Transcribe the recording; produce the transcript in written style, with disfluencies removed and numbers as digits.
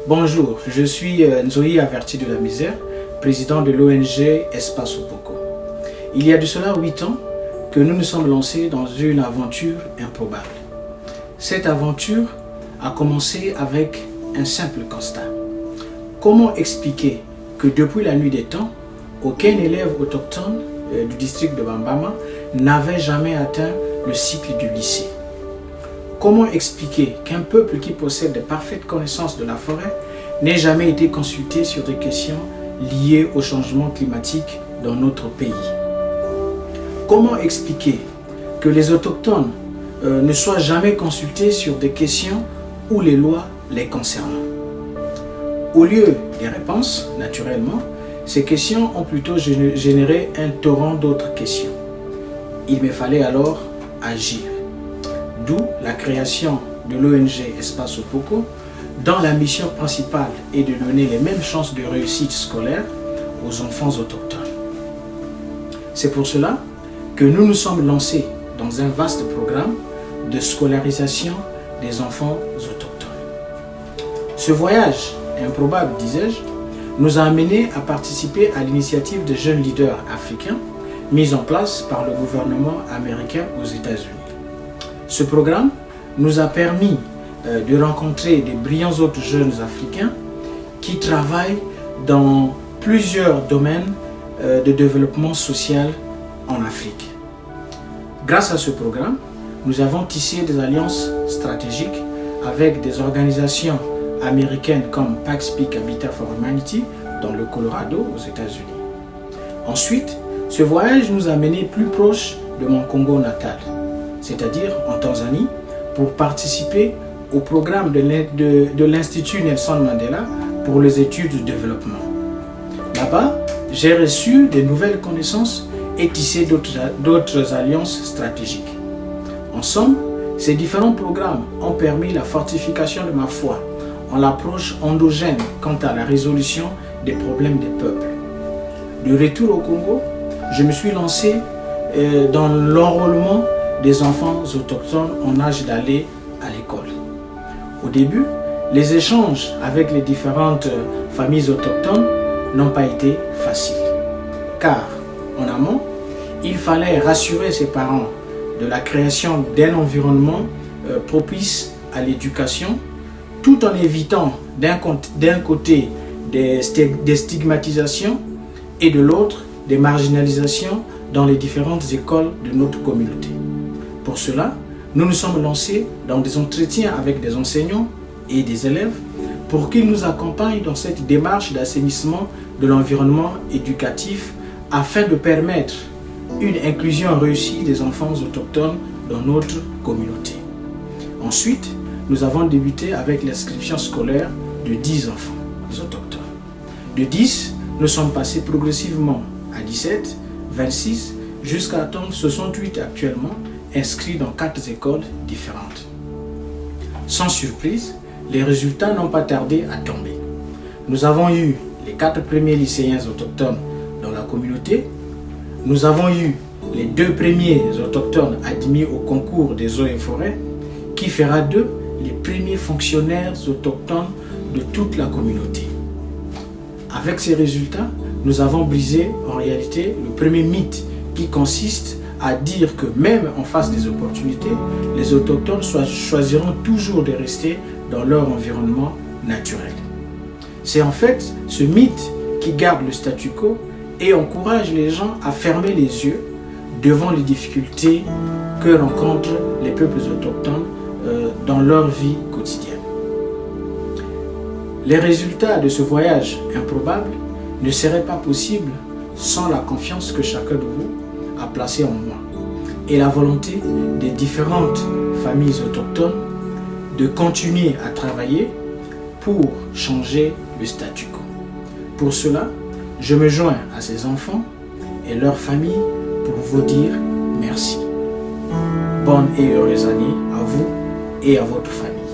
Bonjour, je suis Nzoï Averti de la Misère, président de l'ONG Espace Opoko. Il y a de cela 8 ans que nous nous sommes lancés dans une aventure improbable. Cette aventure a commencé avec un simple constat. Comment expliquer que depuis la nuit des temps, aucun élève autochtone du district de Bambama n'avait jamais atteint le cycle du lycée? Comment expliquer qu'un peuple qui possède de parfaites connaissances de la forêt n'ait jamais été consulté sur des questions liées au changement climatique dans notre pays? Comment expliquer que les autochtones ne soient jamais consultés sur des questions où les lois les concernent? Au lieu des réponses, naturellement, ces questions ont plutôt généré un torrent d'autres questions. Il me fallait alors agir. D'où la création de l'ONG Espace Opoko, dont la mission principale est de donner les mêmes chances de réussite scolaire aux enfants autochtones. C'est pour cela que nous nous sommes lancés dans un vaste programme de scolarisation des enfants autochtones. Ce voyage improbable, disais-je, nous a amenés à participer à l'initiative de jeunes leaders africains mise en place par le gouvernement américain aux États-Unis. Ce programme nous a permis de rencontrer des brillants autres jeunes africains qui travaillent dans plusieurs domaines de développement social en Afrique. Grâce à ce programme, nous avons tissé des alliances stratégiques avec des organisations américaines comme Pax Peak Habitat for Humanity dans le Colorado aux États-Unis. Ensuite, ce voyage nous a menés plus proche de mon Congo natal, c'est-à-dire en Tanzanie, pour participer au programme de l'Institut Nelson Mandela pour les études du développement. Là-bas, j'ai reçu de nouvelles connaissances et tissé d'autres alliances stratégiques. En somme, ces différents programmes ont permis la fortification de ma foi en l'approche endogène quant à la résolution des problèmes des peuples. De retour au Congo, je me suis lancé dans l'enrôlement des enfants autochtones en âge d'aller à l'école. Au début, les échanges avec les différentes familles autochtones n'ont pas été faciles. Car, en amont, il fallait rassurer ses parents de la création d'un environnement propice à l'éducation, tout en évitant d'un côté des stigmatisations et de l'autre des marginalisations dans les différentes écoles de notre communauté. Pour cela, nous nous sommes lancés dans des entretiens avec des enseignants et des élèves pour qu'ils nous accompagnent dans cette démarche d'assainissement de l'environnement éducatif afin de permettre une inclusion réussie des enfants autochtones dans notre communauté. Ensuite, nous avons débuté avec l'inscription scolaire de 10 enfants autochtones. De 10, nous sommes passés progressivement à 17, 26, jusqu'à atteindre 68 actuellement, inscrits dans 4 écoles différentes. Sans surprise, les résultats n'ont pas tardé à tomber. Nous avons eu les 4 premiers lycéens autochtones dans la communauté. Nous avons eu les 2 premiers autochtones admis au concours des eaux et forêts, qui fera d'eux les premiers fonctionnaires autochtones de toute la communauté. Avec ces résultats, nous avons brisé en réalité le premier mythe qui consiste à dire que même en face des opportunités, les autochtones choisiront toujours de rester dans leur environnement naturel. C'est en fait ce mythe qui garde le statu quo et encourage les gens à fermer les yeux devant les difficultés que rencontrent les peuples autochtones dans leur vie quotidienne. Les résultats de ce voyage improbable ne seraient pas possibles sans la confiance que chacun de vous a placée en moi et la volonté des différentes familles autochtones de continuer à travailler pour changer le statu quo. Pour cela, je me joins à ces enfants et leurs familles pour vous dire merci. Bonne et heureuse année à vous et à votre famille.